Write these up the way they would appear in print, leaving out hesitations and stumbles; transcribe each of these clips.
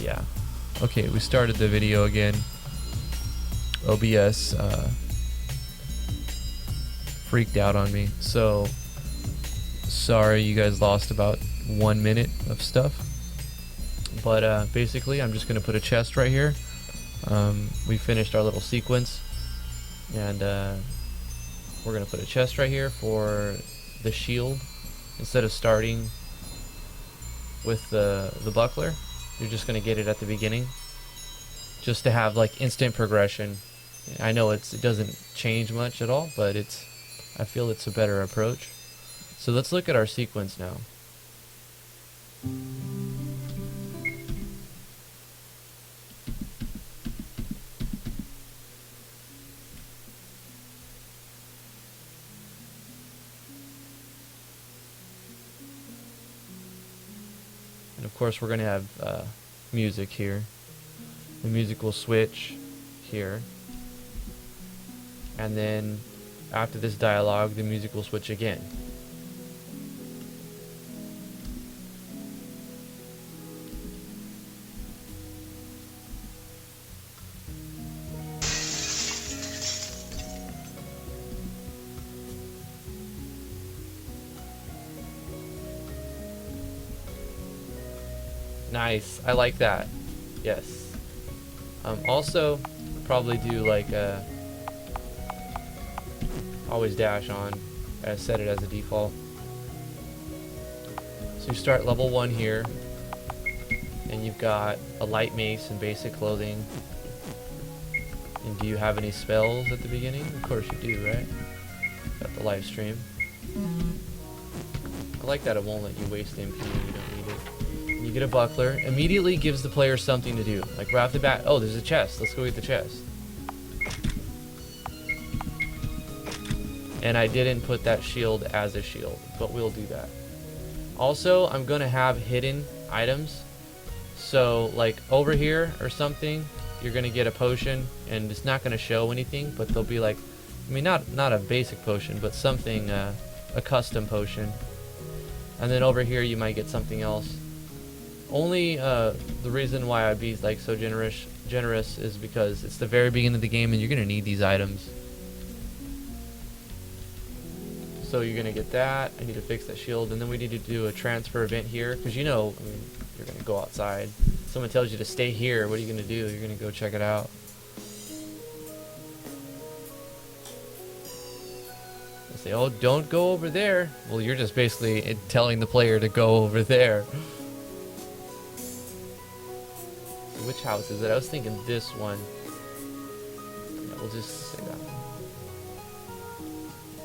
yeah. Okay, we started the video again. OBS freaked out on me. So sorry you guys lost about 1 minute of stuff. But basically I'm just gonna put a chest right here. We finished our little sequence, and we're gonna put a chest right here for the shield. Instead of starting with the buckler, you're just gonna get it at the beginning, just to have like instant progression. I know it doesn't change much at all, but I feel it's a better approach. So let's look at our sequence now. And of course we're going to have music here. The music will switch here. And then after this dialogue, the music will switch again. Nice, I like that. Yes. Also, probably do like always dash on. I set it as a default. So you start level 1 here, and you've got a light mace and basic clothing. And do you have any spells at the beginning? Of course you do, right? Got the live stream. I like that it won't let you waste MP when you don't need it. You get a buckler. Immediately gives the player something to do. Like right off the bat, oh, there's a chest. Let's go get the chest. And I didn't put that shield as a shield, but we'll do that. Also, I'm gonna have hidden items. So like over here or something, you're gonna get a potion, and it's not gonna show anything, but there'll be like, I mean, not a basic potion, but something, a custom potion. And then over here you might get something else. Only the reason why I'd be like so generous is because it's the very beginning of the game, and you're gonna need these items. So you're gonna get that. I need to fix that shield, and then we need to do a transfer event here, because you know, I mean, you're gonna go outside. Someone tells you to stay here. What are you gonna do? You're gonna go check it out. They say, "Oh, don't go over there." Well, you're just basically telling the player to go over there. Which house is it? I was thinking this one. Yeah, we'll just say that one.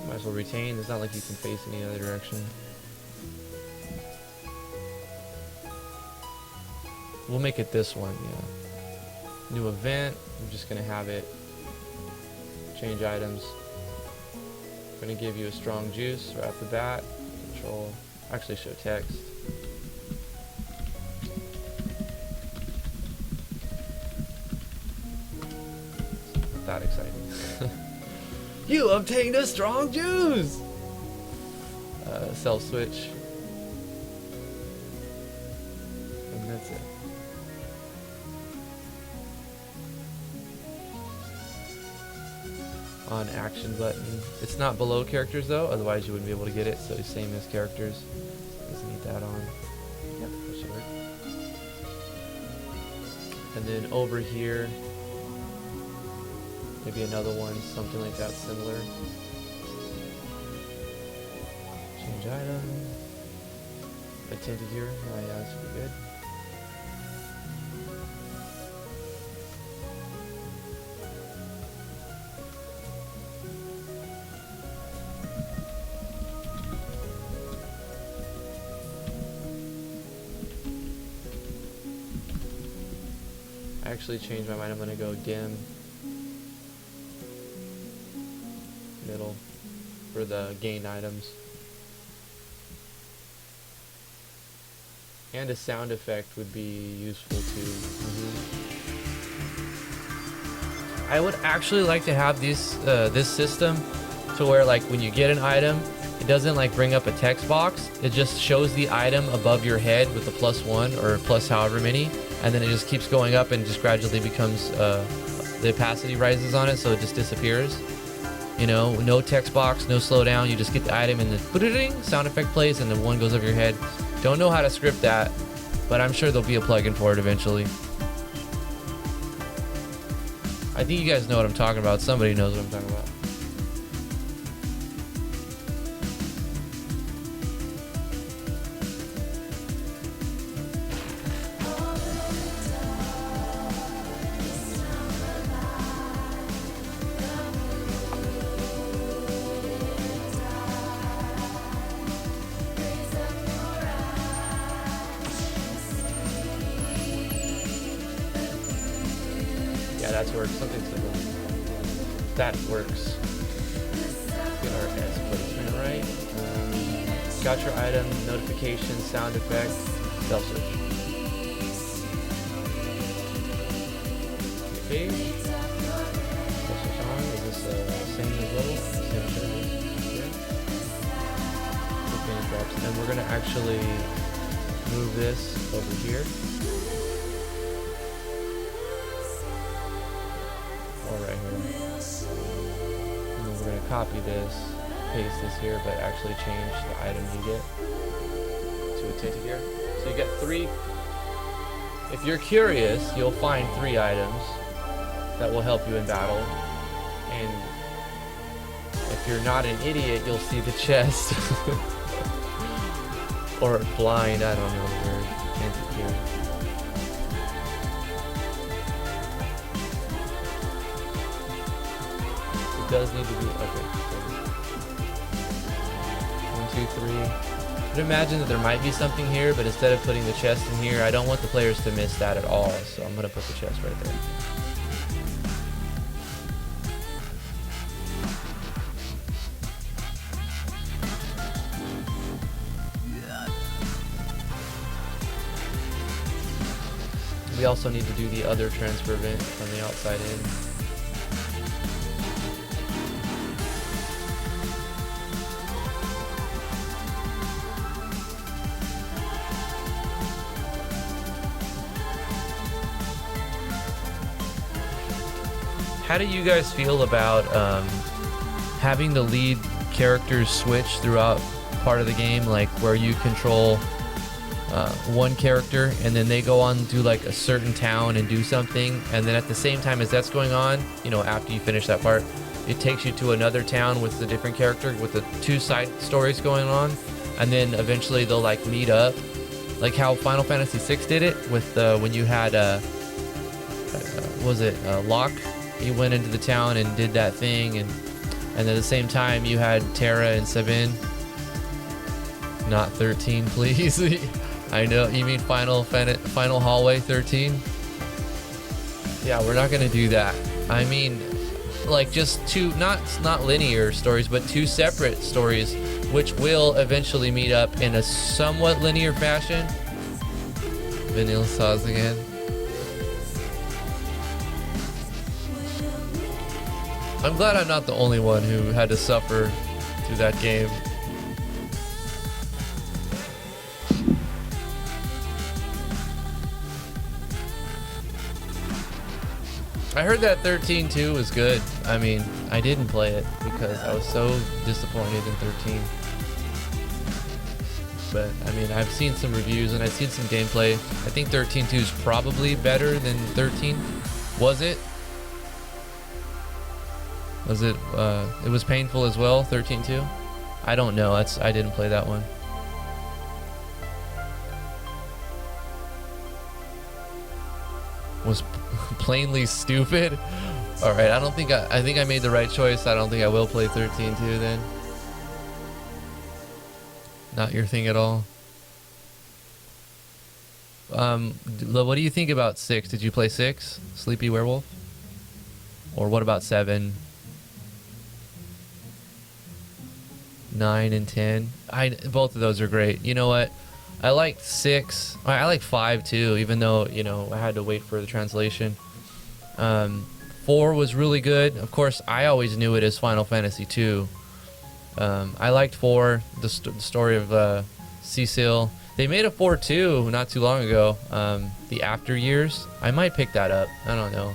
Might as well retain. It's not like you can face any other direction. We'll make it this one, yeah. New event. I'm just gonna have it. Change items. I'm gonna give you a strong juice right off the bat. Control. Actually show text. That exciting. You obtained a strong juice! Self switch. And that's it. On action button. It's not below characters though, otherwise you wouldn't be able to get it, so same as characters. Doesn't need that on. Yep, that should work. And then over here, maybe another one, something like that, similar. Change item. I tinted here. Oh yeah, that should be good. I actually changed my mind. I'm gonna go dim. Middle for the gain items. And a sound effect would be useful too. I would actually like to have this system to where like when you get an item, it doesn't like bring up a text box. It just shows the item above your head with the +1 or plus however many, and then it just keeps going up and just gradually becomes the opacity rises on it, so it just disappears. You know, no text box, no slowdown. You just get the item and the sound effect plays, and then one goes over your head. Don't know how to script that, but I'm sure there'll be a plugin for it eventually. I think you guys know what I'm talking about. Somebody knows what I'm talking about. Yeah, that's works. Something simple. That works. Get our S placement right. Got your item, notification, sound effect, self-search. Okay. Self-search on. Is this same as level? Same service. Yeah. Okay, drops. And we're gonna actually move this over here. Right here. And then we're going to copy this, paste this here, but actually change the item you get to a tinted here. So you get 3. If you're curious, you'll find 3 items that will help you in battle. And if you're not an idiot, you'll see the chest. Or blind, I don't know the word. Tinted here. Does need to be okay. 1, 2, 3. I'd imagine that there might be something here, but instead of putting the chest in here, I don't want the players to miss that at all. So I'm gonna put the chest right there. We also need to do the other transfer vent from the outside in. How do you guys feel about having the lead characters switch throughout part of the game, like where you control one character and then they go on to like a certain town and do something, and then at the same time as that's going on, you know, after you finish that part, it takes you to another town with a different character with the 2 side stories going on, and then eventually they'll like meet up, like how Final Fantasy VI did it with when you had Locke. He went into the town and did that thing, and at the same time you had Terra and Sabin. Not 13, please. I know you mean Final Hallway 13. Yeah, we're not gonna do that. I mean, like just 2, not linear stories, but 2 separate stories, which will eventually meet up in a somewhat linear fashion. Vanilla sauce again. I'm glad I'm not the only one who had to suffer through that game. I heard that 13.2 was good. I mean, I didn't play it because I was so disappointed in 13. But I mean, I've seen some reviews and I've seen some gameplay. I think 13.2 is probably better than 13. Was it? Was it? It was painful as well. 13.2. I don't know. I didn't play that one. Was plainly stupid. All right. I don't think I think I made the right choice. I don't think I will play 13.2 then. Not your thing at all. What do you think about 6? Did you play 6? Sleepy Werewolf? Or what about 7? 9 and 10. Both of those are great. You know what? I liked 6. I like 5 too, even though, you know, I had to wait for the translation. 4 was really good. Of course, I always knew it as Final Fantasy 2. I liked 4, the story of Cecil. They made a 4 too not too long ago. The After Years. I might pick that up. I don't know.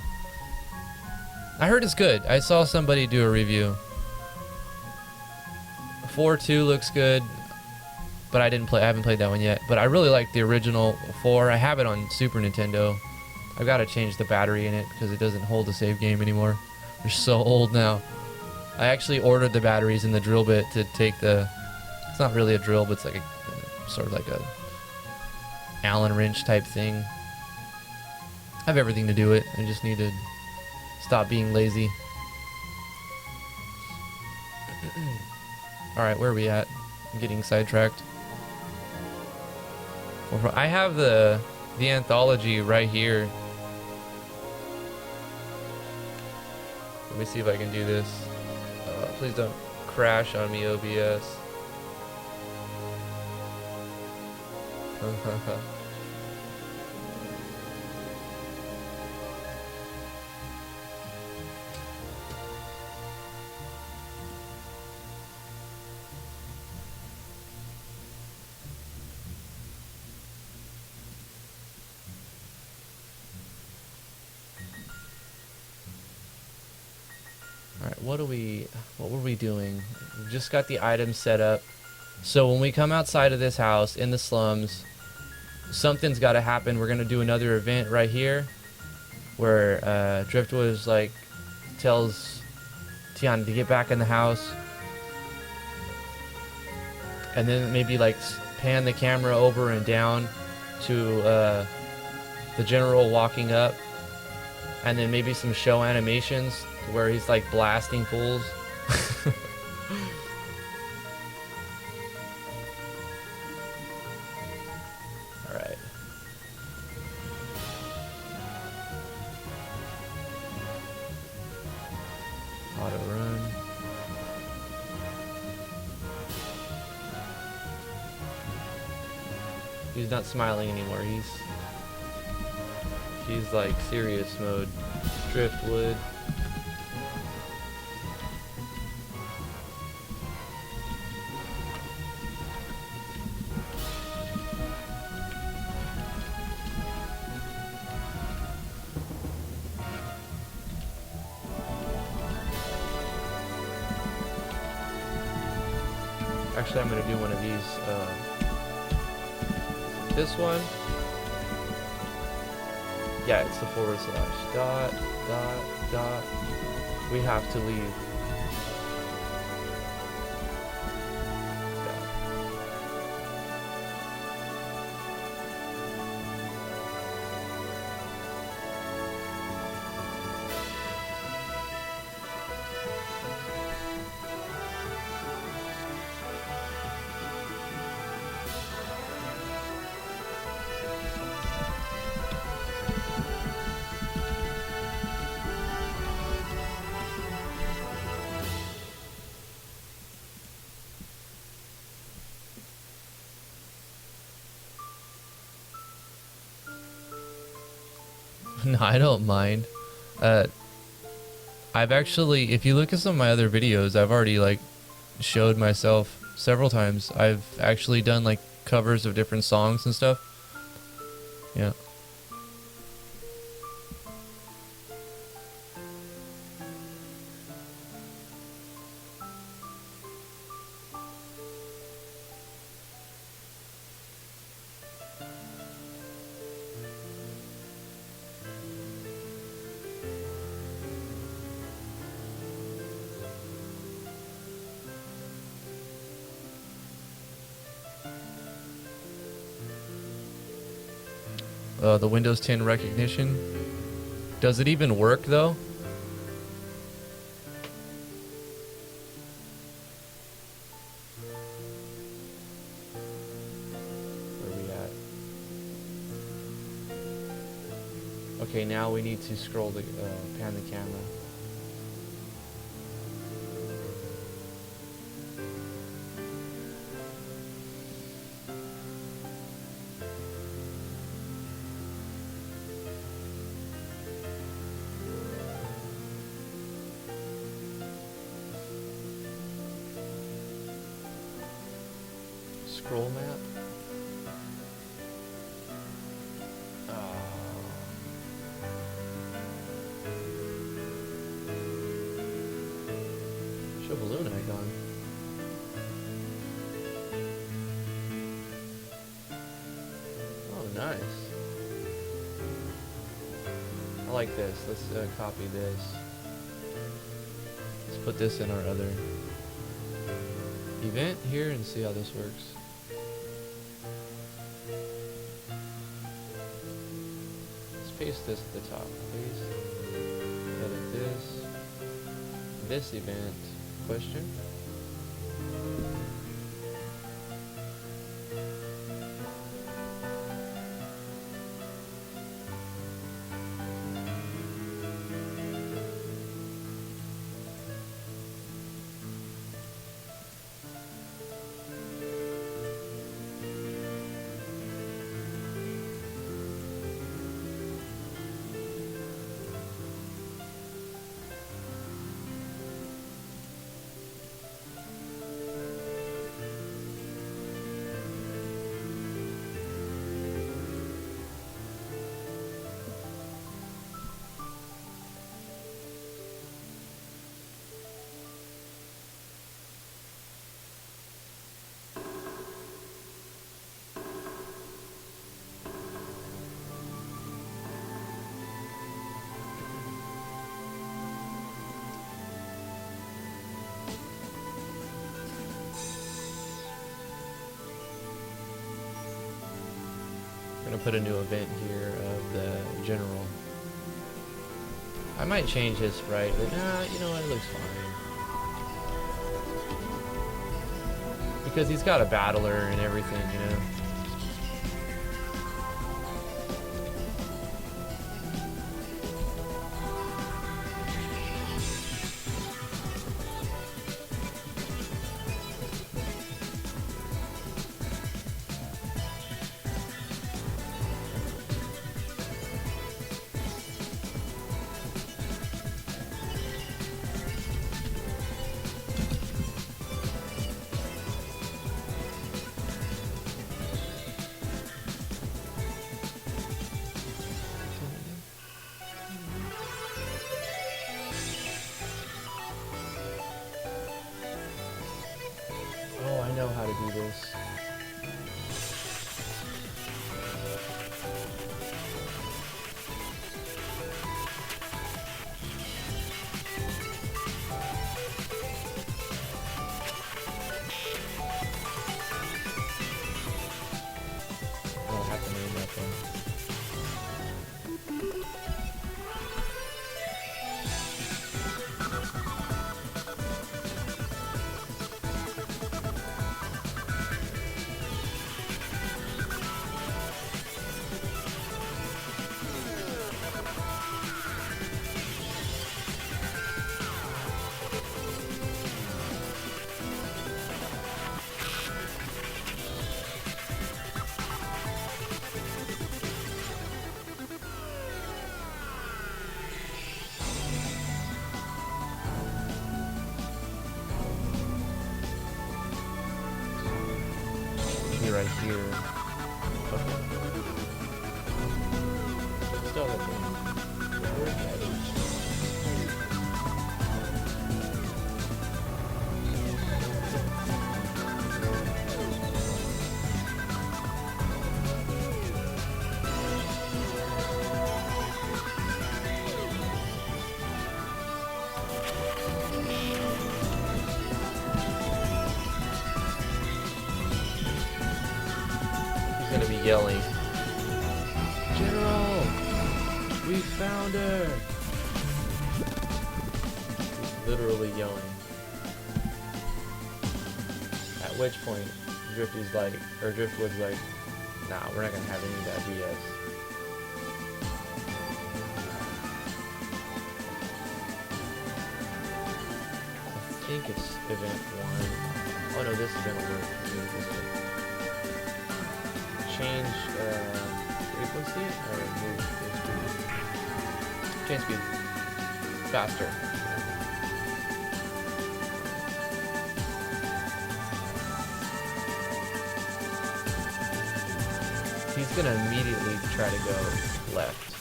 I heard it's good. I saw somebody do a review. 4-2 looks good, but I haven't played that one yet. But I really like the original 4. I have it on Super Nintendo. I've got to change the battery in it because it doesn't hold the save game anymore. They're so old now. I actually ordered the batteries in the drill bit to take the... It's not really a drill, but it's like a sort of like a Allen wrench type thing. I have everything to do it. I just need to stop being lazy. Alright, where are we at? I'm getting sidetracked. I have the anthology right here. Let me see if I can do this. Please don't crash on me, OBS. Alright, what were we doing? We just got the items set up. So when we come outside of this house in the slums, something's got to happen. We're gonna do another event right here, where Driftwood like tells Tiana to get back in the house, and then maybe like pan the camera over and down to the general walking up, and then maybe some show animations where he's like blasting fools. Alright. Auto run. He's not smiling anymore. He's like serious mode. Driftwood. Actually, I'm gonna do one of these. This one. Yeah, it's the / dot. We have to leave. No, I don't mind. I've actually, if you look at some of my other videos, I've already like showed myself several times. I've actually done like covers of different songs and stuff. Yeah. The Windows 10 recognition. Does it even work though? Where are we at? Okay, now we need to scroll the pan the camera. scroll map. Show balloon icon. Oh, nice. I like this. Let's copy this. Let's put this in our other event here and see how this works. Let's paste this at the top. Paste. Edit this. This event. Question. I'm gonna put a new event here of the general. I might change his sprite, but nah, you know what, it looks fine. Because he's got a battler and everything, you know. Oh, I know how to do this. I don't have to name that thing. Right here. Okay. Still that thing. Where's that? Gonna be yelling, General, we found her. He's literally yelling. At which point, Driftwood's like, nah, we're not gonna have any of that BS. I think it's event 1. Oh no, this event will work. Change frequency or move speed? Change speed. Faster. it's gonna immediately try to go left.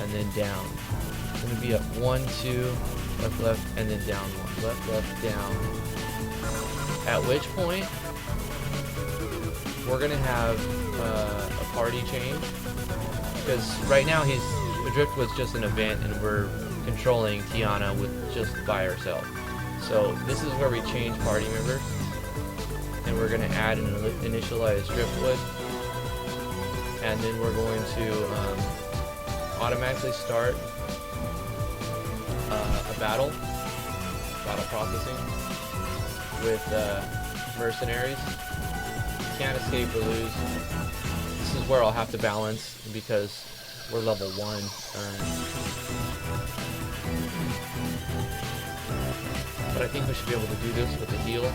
And then down. It's gonna be up 1, 2, left, left, and then down 1. Left, left, down. At which point, we're gonna have a party change. Because right now Driftwood's just an event and we're controlling Tiana with just by herself. So this is where we change party members. And we're gonna add an initialized Driftwood. And then we're going to automatically start a battle processing with mercenaries. You can't escape or lose. This is where I'll have to balance because we're level 1. But I think we should be able to do this with the heal.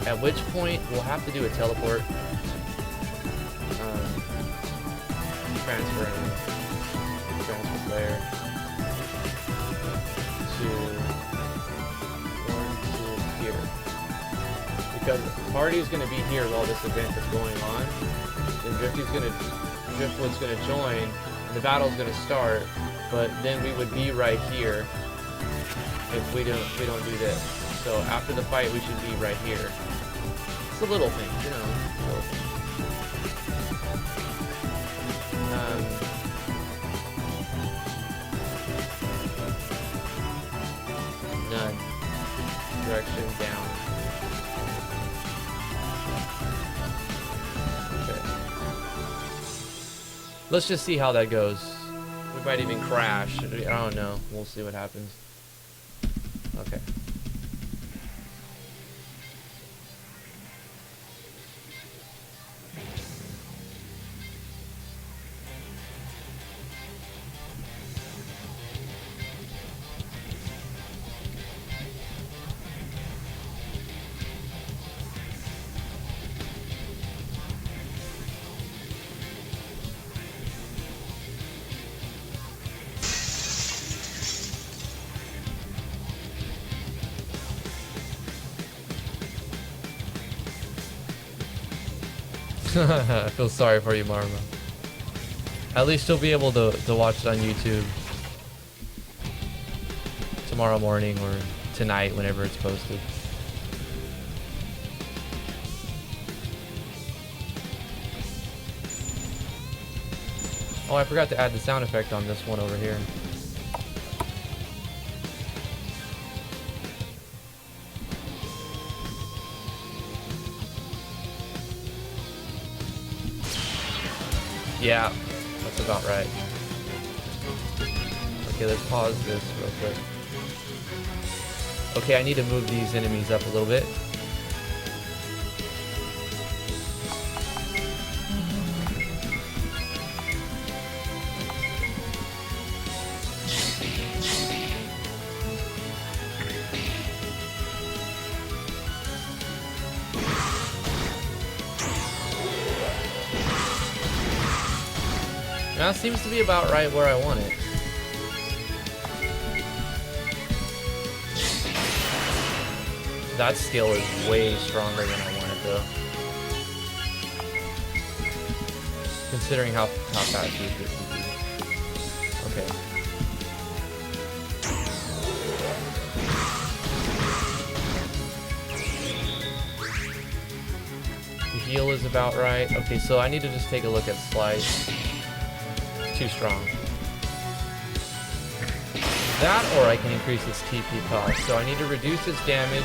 At which point we'll have to do a teleport. Transfer player to here. Because the party is going to be here while this event is going on. Then Driftwood's going to join, and the battle's going to start. But then we would be right here if we don't do this. So after the fight, we should be right here. It's a little thing, you know. Little thing. None. Direction down. Okay. Let's just see how that goes. We might even crash. I don't know. We'll see what happens. Okay. I feel sorry for you, Marma. At least you'll be able to watch it on YouTube tomorrow morning or tonight whenever it's posted. Oh, I forgot to add the sound effect on this one over here. Yeah, that's about right. Okay, let's pause this real quick. Okay, I need to move these enemies up a little bit. That seems to be about right where I want it. That skill is way stronger than I want it though. Considering how fast you can be. Okay. The heal is about right. Okay, so I need to just take a look at Slice. Too strong. That, or I can increase its TP cost. So I need to reduce its damage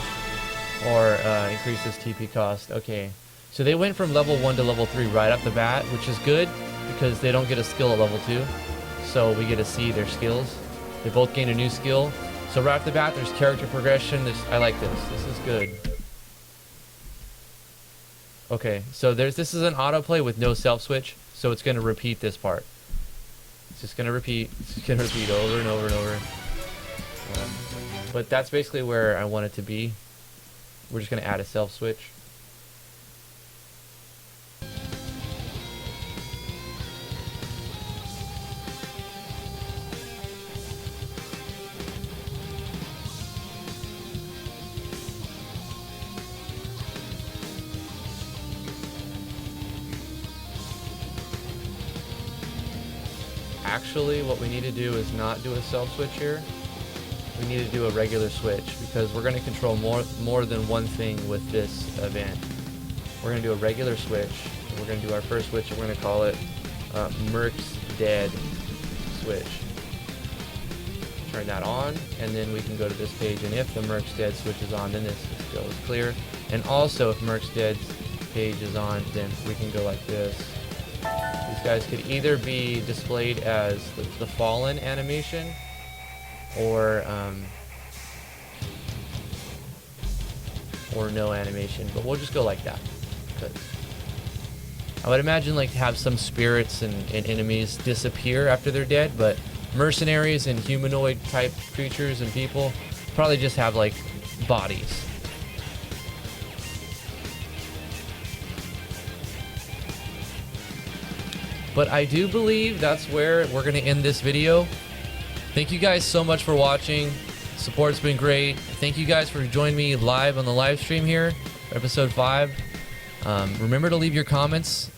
or increase its TP cost. Okay. So they went from level 1 to level 3 right off the bat, which is good because they don't get a skill at level 2. So we get to see their skills. They both gain a new skill. So right off the bat, there's character progression. I like this. This is good. Okay. So this is an autoplay with no self switch. So it's going to repeat this part. It's just going to repeat. It's just going to repeat over and over and over. But that's basically where I want it to be. We're just going to add a self switch. actually what we need to do is not do a self switch here. We need to do a regular switch because we're going to control more than one thing with this event. We're going to do a regular switch. We're going to do our first switch, and we're going to call it Merc's Dead switch. Turn that on, and then we can go to this page, and if the Merc's Dead switch is on, then this goes clear. And also, if Merc's Dead page is on, then we can go like this. These guys could either be displayed as the fallen animation, or no animation, but we'll just go like that. Because I would imagine like have some spirits and enemies disappear after they're dead, but mercenaries and humanoid type creatures and people probably just have like bodies. But I do believe that's where we're going to end this video. Thank you guys so much for watching. Support's been great. Thank you guys for joining me live on the live stream here, episode 5. Remember to leave your comments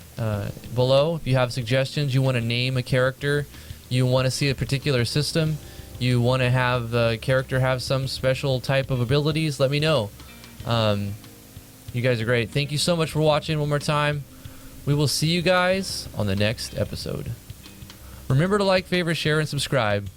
below if you have suggestions. You want to name a character, you want to see a particular system, you want to have the character have some special type of abilities, let me know. You guys are great. Thank you so much for watching one more time. We will see you guys on the next episode. Remember to like, favorite, share, and subscribe.